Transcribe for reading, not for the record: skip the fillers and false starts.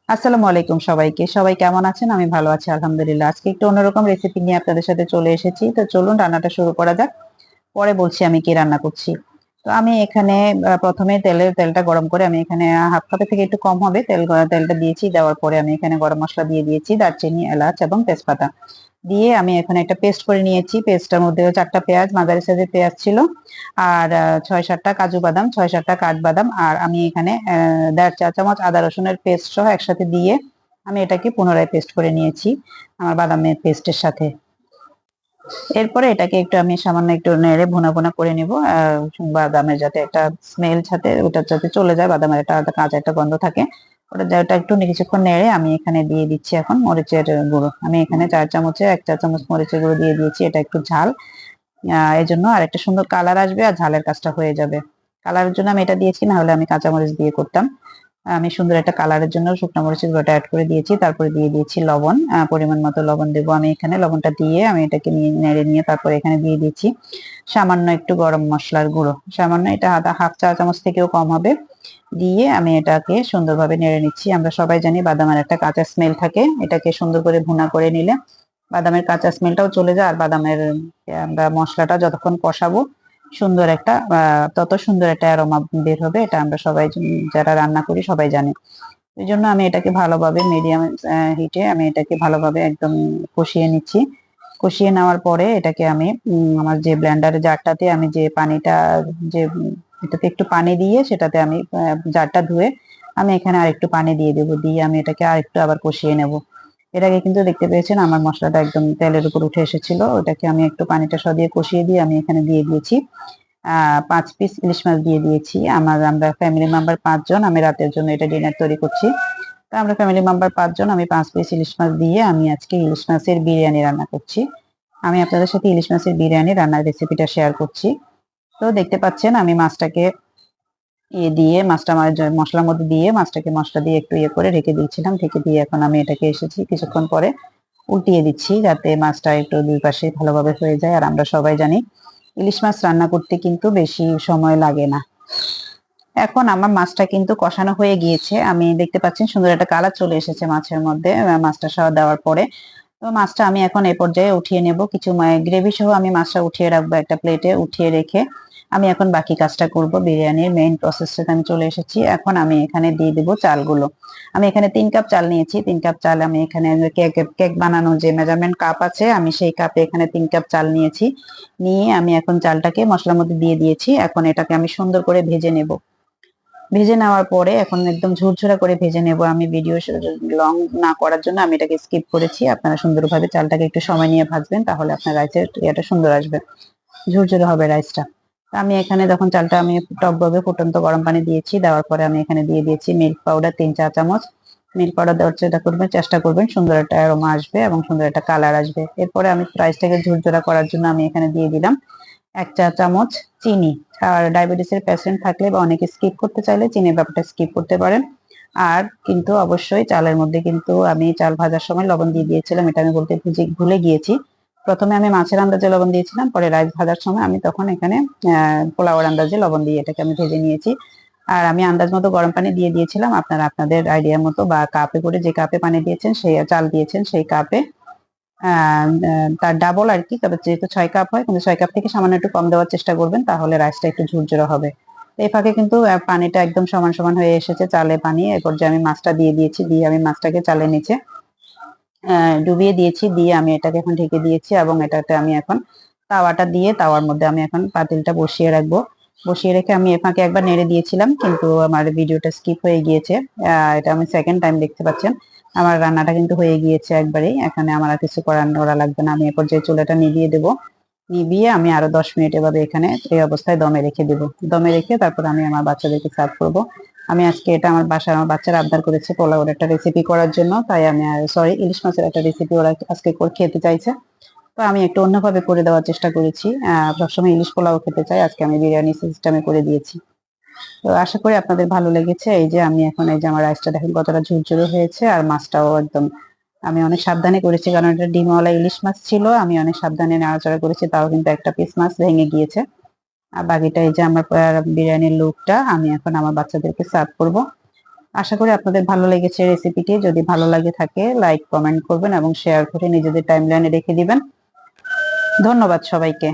আসসালামু আলাইকুম সবাইকে। সবাই কেমন আছেন? আমি ভালো আছি আলহামদুলিল্লাহ। আজকে একটু অন্যরকম রেসিপি নিয়ে আপনাদের সাথে চলে এসেছি। তো চলুন রান্নাটা শুরু করা যাক। পরে বলছি আমি কি রান্না করছি। তো আমি এখানে ১ম এ তেলটা গরম করে আমি এখানে হাফ কাপের থেকে একটু কম হবে তেলটা দিয়েছি। দেওয়ার পরে আমি এখানে গরম মসলা দিয়ে দিয়েছি, দারচিনি, এলাচ এবং তেজপাতা। দিয়ে আমি এখানে একটা পেস্ট করে নিয়েছি। পেস্টটার মধ্যে ৪ টা পেঁয়াজ, মাঝারি সাইজের পেঁয়াজ ছিল। আর ৬-৭ টা কাজু বাদাম, ৬-৭ টা কাঠবাদাম আর আমি এখানে ১.৫ চা চামচ আদা রসুনের পেস্ট সহ একসাথে দিয়ে আমি এটাকে পুনরায় পেস্ট করে নিয়েছি আমার বাদামের পেস্টের সাথে। এরপরে এটাকে একটু আমি সামান্য একটু নেড়ে ভুনা ভুনা করে নিব। বাদামের যাতে একটা স্মেল ওটা যাতে চলে যায়, বাদামের একটা আলাদা কাঁচা একটা গন্ধ থাকে। ওটা একটু কিছুক্ষণ নেড়ে আমি এখানে দিয়ে দিচ্ছি এখন মরিচের গুঁড়ো। আমি এখানে ৪ চামচে ১ চা চামচ মরিচের গুঁড়ো দিয়ে দিয়েছি। এটা একটু ঝাল। এজন্য আর একটা সুন্দর কালার আসবে আর ঝালের কাজটা হয়ে যাবে। কালারের জন্য আমি এটা দিয়েছি, না হলে আমি কাঁচামরিচ দিয়ে করতাম। আমি সুন্দর একটা কালারের জন্য শুকনো মরিচের গুঁড়োটা এড করে দিয়েছি। তারপরে দিয়ে দিয়েছি লবণ। পরিমাণ মতো লবণ দেবো আমি এখানে। লবণটা দিয়ে আমি এটাকে নেড়ে নিয়ে তারপরে এখানে দিয়ে দিচ্ছি সামান্য একটু গরম মসলার গুঁড়ো। সামান্য, এটা আধা হাফ চা চামচ থেকেও কম হবে। দিয়ে আমি এটাকে সুন্দরভাবে নেড়ে নিচ্ছি। আমরা সবাই জানি বাদামের একটা কাঁচা স্মেল থাকে। এটাকে সুন্দর করে ভুনা করে নিলে বাদামের কাঁচা স্মেলটাও চলে যায় আর বাদামের আমরা মসলাটা যতক্ষণ কষাবো সুন্দর একটা তত সুন্দর একটা অ্যারোমা বের হবে। এটা আমরা সবাই যারা রান্না করি সবাই জানি। এই জন্য আমি এটাকে ভালোভাবে মিডিয়াম হিটে আমি এটাকে ভালোভাবে একদম কষিয়ে নিচ্ছি। কষিয়ে নেওয়ার পরে এটাকে আমি আমার যে ব্লেন্ডারের জারটাতে আমি যে পানিটা যে এটাতে একটু পানি দিয়ে সেটাতে আমি জারটা ধুয়ে আমি এখানে আরেকটু পানি দিয়ে দেবো। দিয়ে আমি এটাকে আরেকটু আবার কষিয়ে নেব। এর আগে কিন্তু দেখতে পেয়েছেন আমার মসলাটা একদম তেলের উপর উঠে এসেছিল। ওটাকে আমি একটু পানিটা সরিয়ে কষিয়ে দিয়ে আমি এখানে দিয়ে দিয়েছি ৫ পিস ইলিশ মাছ দিয়ে দিয়েছি। আমরা ফ্যামিলি মেম্বার ৫ জন। আমি রাতের জন্য এটা ডিনার তৈরি করছি। তো আমরা ফ্যামিলি মেম্বার ৫ জন। আমি ৫ পিস ইলিশ মাছ দিয়ে আমি আজকে ইলিশ মাছের বিরিয়ানি রান্না করছি। আমি আপনাদের সাথে ইলিশ মাছের বিরিয়ানি রান্নার রেসিপিটা শেয়ার করছি। তো দেখতে পাচ্ছেন আমি মাছটাকে দিয়ে মাছটা আমার মশলার মধ্যে দিয়ে মাছটাকে মশলা দিয়ে একটু করে রেখে দিয়েছিলাম। ঢেকে দিয়ে এখন আমি এটাকে এসেছি কিছুক্ষণ পরে উল্টিয়ে দিচ্ছি যাতে মাছটা একটু দুই পাশে ভালোভাবে হয়ে যায়। আর আমরা সবাই জানি ইলিশ মাছ রান্না করতে কিন্তু বেশি সময় লাগে না। এখন আমার মাছটা কিন্তু কষানো হয়ে গিয়েছে। আমি দেখতে পাচ্ছেন সুন্দর একটা কালার চলে এসেছে মাছের মধ্যে মাছটা সহ দেওয়ার পরে। তো মাছটা আমি এখন এই পর্যায়ে উঠিয়ে নেব। কিছু গ্রেভি সহ আমি মাছটা উঠিয়ে রাখবো একটা প্লেটে। উঠিয়ে রেখে আমি এখন বাকি কাজটা করব। বিরিয়ানির মেইন প্রসেসটাতে আমি চলে এসেছি। এখন আমি এখানে দিয়ে দেবো চালগুলো। আমি এখানে ৩ কাপ চাল নিয়েছি। ৩ কাপ চাল আমি এখানে কেক বানানো যে মেজারমেন্ট কাপ আছে আমি সেই কাপে এখানে ৩ কাপ চাল নিয়েছি। নিয়ে আমি এখন চালটাকে মশলার মধ্যে দিয়ে দিয়েছি। এখন এটাকে আমি সুন্দর করে ভেজে নেব। ভেজে নেওয়ার পরে এখন একদম ঝুরঝুরা করে ভেজে নেব। আমি ভিডিও লং না করার জন্য আমি এটাকে স্কিপ করেছি। আপনারা সুন্দরভাবে চালটাকে একটু সময় নিয়ে ভাজবেন, তাহলে আপনার রাইসের ইয়েটা সুন্দর আসবে, ঝুরঝুরে হবে রাইসটা। আমি এখানে যখন চালটা আমি টকবগে ফুটন্ত গরম পানি দিয়েছি, দেওয়ার পরে আমি এখানে দিয়ে দিয়েছি মিল্ক পাউডার ৩ চা চামচ। মিল্ক পাউডার দেওয়ার চেষ্টা করবেন, সুন্দর একটা অ্যারোমা আসবে এবং সুন্দর একটা কালার আসবে। এরপরে আমি রাইসটাকে ঝুরঝুরা করার জন্য আমি এখানে দিয়ে দিলাম ১ চা চামচ চিনি। আর ডায়াবেটিসের পেশেন্ট থাকলে বা অনেকে স্কিপ করতে চাইলে চিনির ব্যাপারটা স্কিপ করতে পারেন। আর কিন্তু অবশ্যই চালের মধ্যে কিন্তু আমি চাল ভাজার সময় লবণ দিয়ে দিয়েছিলাম, এটা আমি বলতে ভুলে গিয়েছি। প্রথমে আমি মাছের আন্দাজে লবণ দিয়েছিলাম, পরে রাইস ভাজার সময় আমি তখন এখানে পোলাওয়ের আন্দাজে লবণ দিয়ে এটাকে আমি ভেজে নিয়েছি। আর আমি আন্দাজ মতো গরম পানি দিয়ে দিয়েছিলাম। আপনারা আপনাদের আইডিয়া মতো বা কাপে করে যে কাপে পানি দিয়েছেন সেই চাল দিয়েছেন সেই কাপে তার ডাবল আর কি। তবে যেহেতু ৬ কাপ হয়, কিন্তু ৬ কাপ থেকে সামান্য একটু কম দেওয়ার চেষ্টা করবেন, তাহলে রাইসটা একটু ঝুরঝুরে হবে। এই ফাঁকে কিন্তু পানিটা একদম সমান সমান হয়ে এসেছে, চালে পানি। এরপর যে আমি মাছটা দিয়ে দিয়েছি, দিয়ে আমি মাছটাকে চালের নিচে ডুবিয়ে দিয়েছি। দিয়ে আমি এটাকে এখন ঢেকে দিয়েছি এবং এটাতে আমি এখন তাওয়াটা দিয়ে তাওয়ার মধ্যে আমি এখন পাতিলটা বসিয়ে রাখবো। বসিয়ে রেখে আমি এ ফাঁকে একবার নেড়ে দিয়েছিলাম, কিন্তু আমার ভিডিওটা স্কিপ হয়ে গিয়েছে। এটা আমি সেকেন্ড টাইম দেখতে পাচ্ছেন। আমার রান্নাটা কিন্তু হয়ে গিয়েছে একবারেই। এখানে আমার আর কিছু করা লাগবে না। আমি এরপর যে চুলাটা নিভিয়ে দেবো। নিভিয়ে আমি আরো ১০ মিনিট এভাবে এখানে এই অবস্থায় দমে রেখে দেবো। দমে রেখে তারপর আমি আমার বাচ্চাদেরকে সার্ভ করবো। আমি আজকে এটা আমার বাসায় আমার বাচ্চারা আবদার করেছে পোলাওর একটা রেসিপি করার জন্য, তাই আমি সরি ইলিশ মাছের একটা রেসিপি ওরা আজকে খেতে চাইছে। তো আমি একটু অন্যভাবে করে দেওয়ার চেষ্টা করেছি। সবসময় ইলিশ পোলাও খেতে চাই, আজকে আমি বিরিয়ানি সিস্টেমে করে দিয়েছি। তো আশা করি আপনাদের ভালো লেগেছে। এই যে আমি এখন এই যে আমার রাইসটা দেখেন কতটা ঝুরঝুরে হয়েছে, আর মাছটাও একদম আমি অনেক সাবধানে করেছি, কারণ এটা ডিমওয়ালা ইলিশ মাছ ছিল। আমি অনেক সাবধানে নাড়াচাড়া করেছি, তাও কিন্তু একটা পিস মাছ ভেঙে গিয়েছে। আর বাকিটা এই যে আমার বিরিয়ানির লুকটা আমি এখন আমার বাচ্চাদেরকে সার্ভ করব। আশা করি আপনাদের ভালো লেগেছে রেসিপিটি। যদি ভালো লাগে থাকে লাইক কমেন্ট করবেন এবং শেয়ার করে নিজেদের টাইমলাইনে রেখে দিবেন। ধন্যবাদ সবাইকে।